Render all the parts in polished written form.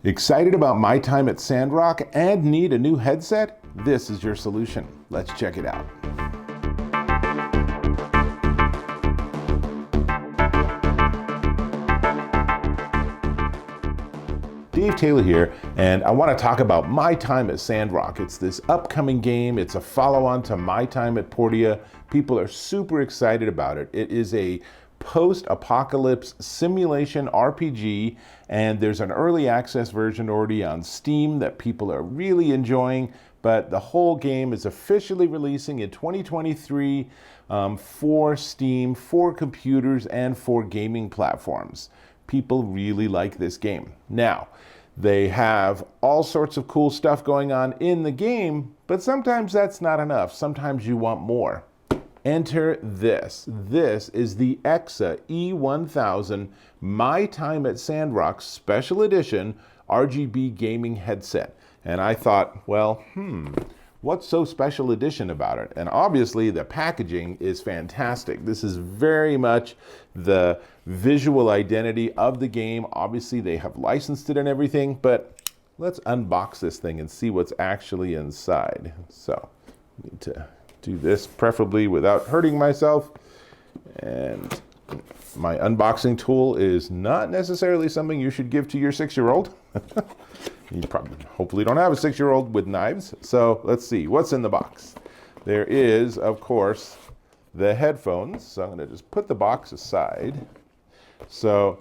Excited about my time at Sandrock and need a new headset? This is your solution. Let's check it out. Dave Taylor here, and I want to talk about my time at Sandrock. It's this upcoming game. It's a follow-on to my time at Portia. People are super excited about it. It is a post-apocalypse simulation RPG, and there's an early access version already on Steam that people are really enjoying, but the whole game is officially releasing in 2023 for Steam, for computers, and for gaming platforms. People really like this game. Now, they have all sorts of cool stuff going on in the game, but sometimes that's not enough. Sometimes you want more. Enter this. This is the EKSA E1000 My Time at Sandrock Special Edition RGB gaming headset. And I thought, well, what's so special edition about it? And obviously the packaging is fantastic. This is very much the visual identity of the game. Obviously they have licensed it and everything, but let's unbox this thing and see what's actually inside. So, need to do this preferably without hurting myself. And my unboxing tool is not necessarily something you should give to your 6-year-old. You hopefully don't have a 6-year-old with knives. So let's see what's in the box. There is, of course, the headphones. So I'm going to just put the box aside. So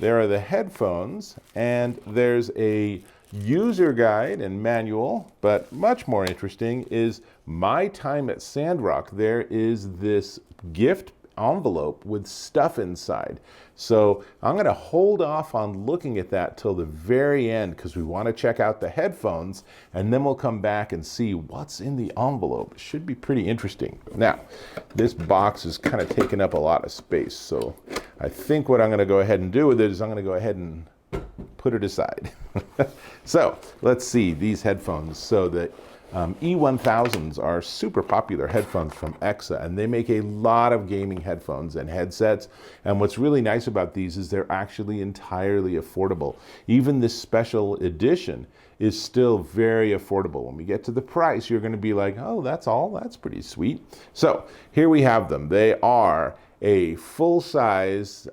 there are the headphones, and there's a user guide and manual, but much more interesting is my time at Sandrock. There is this gift envelope with stuff inside. So I'm going to hold off on looking at that till the very end because we want to check out the headphones, and then we'll come back and see what's in the envelope. It should be pretty interesting. Now, this box is kind of taking up a lot of space, so I think what I'm going to go ahead and do with it is I'm going to go ahead and put it aside. So let's see these headphones. So the E1000s are super popular headphones from EKSA, and they make a lot of gaming headphones and headsets. And what's really nice about these is they're actually entirely affordable. Even this special edition is still very affordable. When we get to the price, you're going to be like, oh, that's pretty sweet. So here we have them. They are a full-size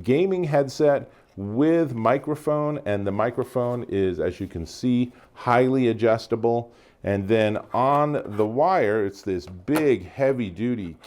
gaming headset with microphone, and the microphone is, as you can see, highly adjustable. And then on the wire, it's this big heavy-duty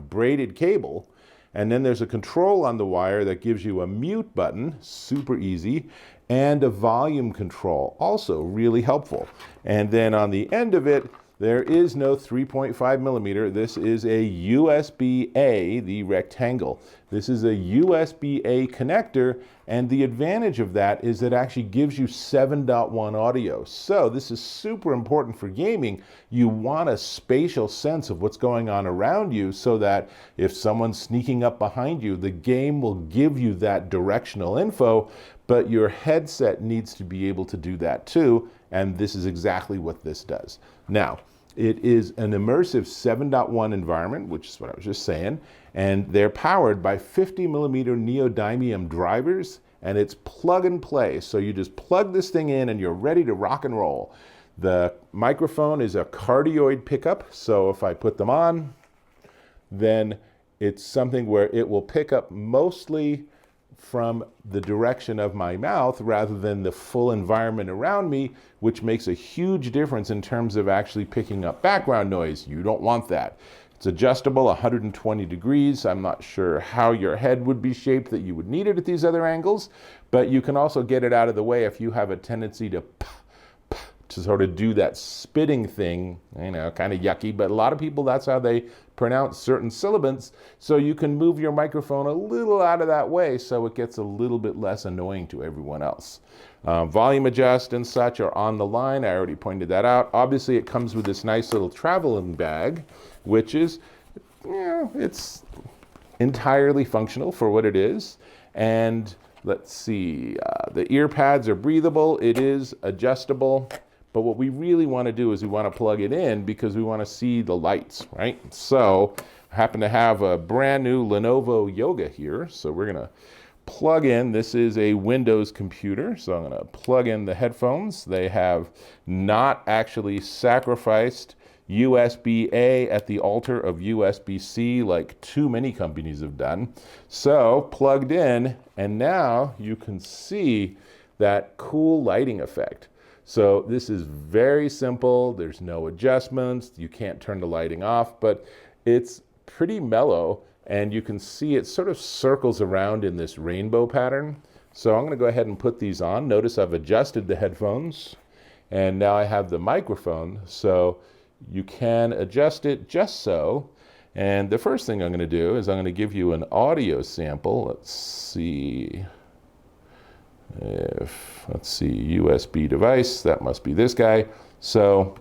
braided cable, and then there's a control on the wire that gives you a mute button, super easy, and a volume control, also really helpful. And then on the end of it, there is no 3.5 millimeter. This is a USB-A, the rectangle. This is a USB-A connector, and the advantage of that is it actually gives you 7.1 audio. So this is super important for gaming. You want a spatial sense of what's going on around you so that if someone's sneaking up behind you, the game will give you that directional info, but your headset needs to be able to do that too, and this is exactly what this does. Now, it is an immersive 7.1 environment, which is what I was just saying, and they're powered by 50 millimeter neodymium drivers, and it's plug and play. So you just plug this thing in and you're ready to rock and roll. The microphone is a cardioid pickup, so if I put them on, then it's something where it will pick up mostly from the direction of my mouth rather than the full environment around me, which makes a huge difference in terms of actually picking up background noise. You don't want that. It's adjustable 120 degrees. I'm not sure how your head would be shaped that you would need it at these other angles, but you can also get it out of the way if you have a tendency to sort of do that spitting thing, you know, kind of yucky, but a lot of people, that's how they pronounce certain syllables. So you can move your microphone a little out of that way so it gets a little bit less annoying to everyone else. Volume adjust and such are on the line. I already pointed that out. Obviously, it comes with this nice little traveling bag, which is, you know, it's entirely functional for what it is. And let's see, the ear pads are breathable. It is adjustable. But what we really want to do is we want to plug it in because we want to see the lights, right? So I happen to have a brand new Lenovo Yoga here. So we're going to plug in, this is a Windows computer, so I'm going to plug in the headphones. They have not actually sacrificed USB-A at the altar of USB-C like too many companies have done. So plugged in, and now you can see that cool lighting effect. So this is very simple. There's no adjustments. You can't turn the lighting off, but it's pretty mellow, and you can see it sort of circles around in this rainbow pattern. So I'm going to go ahead and put these on. Notice I've adjusted the headphones, and now I have the microphone, so you can adjust it just so. And the first thing I'm going to do is I'm going to give you an audio sample. Let's see, USB device, that must be this guy. So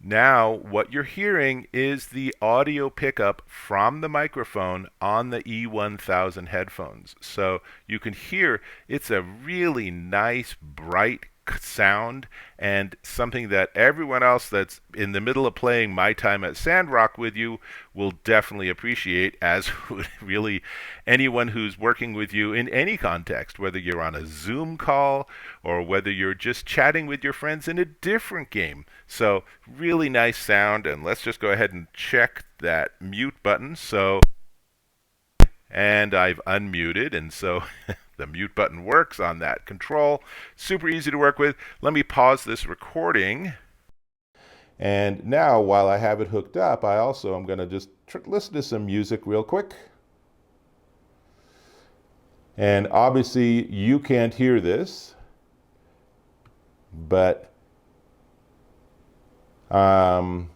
now what you're hearing is the audio pickup from the microphone on the E1000 headphones. So you can hear it's a really nice, bright sound, and something that everyone else that's in the middle of playing My Time at Sandrock with you will definitely appreciate, as would really anyone who's working with you in any context, whether you're on a Zoom call or whether you're just chatting with your friends in a different game. So really nice sound, and let's just go ahead and check that mute button. And I've unmuted, and so the mute button works on that control. Super easy to work with. Let me pause this recording. And now, while I have it hooked up, I also am going to just listen to some music real quick. And obviously, you can't hear this, but I'm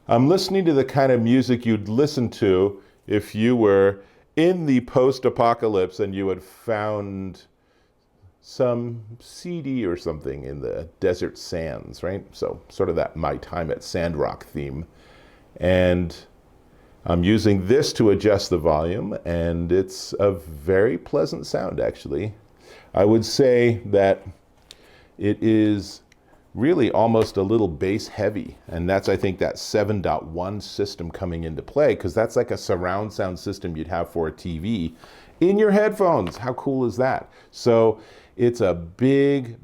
listening to the kind of music you'd listen to if you were in the post-apocalypse and you had found some CD or something in the desert sands, right? So sort of that My Time at Sandrock theme. And I'm using this to adjust the volume, and it's a very pleasant sound, actually. I would say that it is really almost a little bass heavy, and that's, I think, that 7.1 system coming into play, because that's like a surround sound system you'd have for a TV in your headphones. How cool is that? So it's a big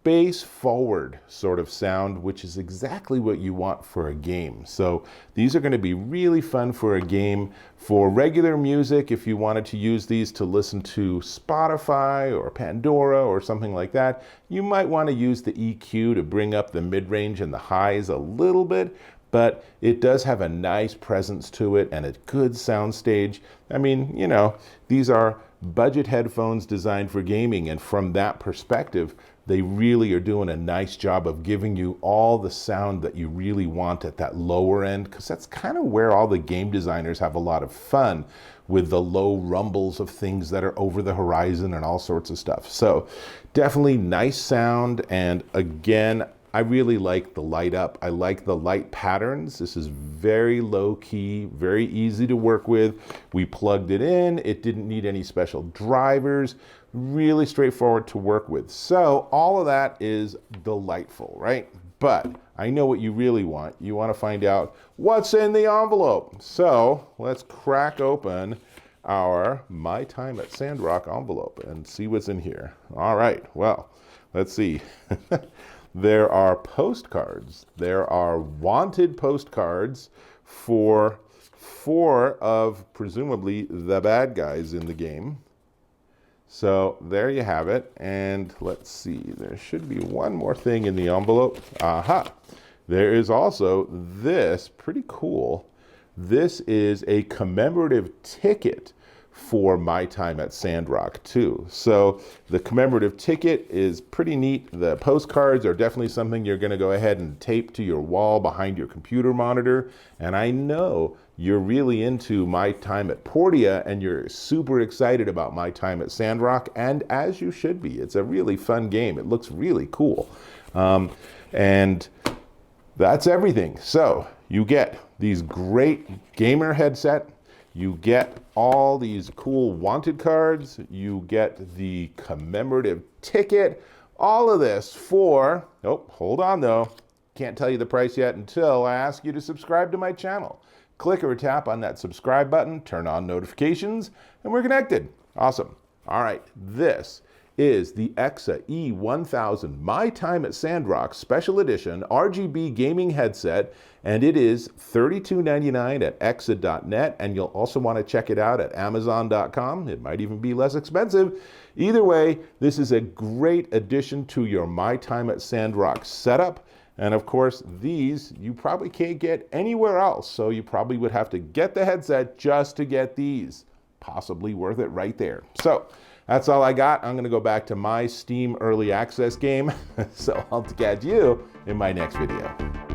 bass forward sort of sound, which is exactly what you want for a game. So these are going to be really fun for a game. For regular music, if you wanted to use these to listen to Spotify or Pandora or something like that, you might want to use the EQ to bring up the mid-range and the highs a little bit, but it does have a nice presence to it and a good sound stage. I mean, you know, these are budget headphones designed for gaming, and from that perspective, they really are doing a nice job of giving you all the sound that you really want at that lower end, because that's kind of where all the game designers have a lot of fun, with the low rumbles of things that are over the horizon and all sorts of stuff. So definitely nice sound, and again, I really like the light up. I like the light patterns. This is very low key, very easy to work with. We plugged it in. It didn't need any special drivers. Really straightforward to work with. So all of that is delightful, right? But I know what you really want. You want to find out what's in the envelope. So let's crack open our My Time at Sandrock envelope and see what's in here. All right, well, let's see. There are postcards. There are wanted postcards for 4 of presumably the bad guys in the game. So there you have it. And let's see, there should be one more thing in the envelope. Aha! There is also this, pretty cool. This is a commemorative ticket for My Time at Sandrock too. So the commemorative ticket is pretty neat. The postcards are definitely something you're going to go ahead and tape to your wall behind your computer monitor. And I know you're really into My Time at Portia, and you're super excited about My Time at Sandrock, and as you should be. It's a really fun game. It looks really cool. And that's everything. So you get these great gamer headset. You get all these cool wanted cards. You get the commemorative ticket. All of this for, oh, hold on though. Can't tell you the price yet until I ask you to subscribe to my channel. click or tap on that subscribe button, turn on notifications, and we're connected. Awesome. All right, this is the EKSA E1000 My Time at Sandrock Special Edition RGB gaming headset, and it is $32.99 at eksa.net, and you'll also want to check it out at amazon.com. It might even be less expensive. Either way, this is a great addition to your My Time at Sandrock setup. And of course, these you probably can't get anywhere else, so you probably would have to get the headset just to get these. Possibly worth it right there. So that's all I got. I'm going to go back to my Steam Early Access game, so I'll catch you in my next video.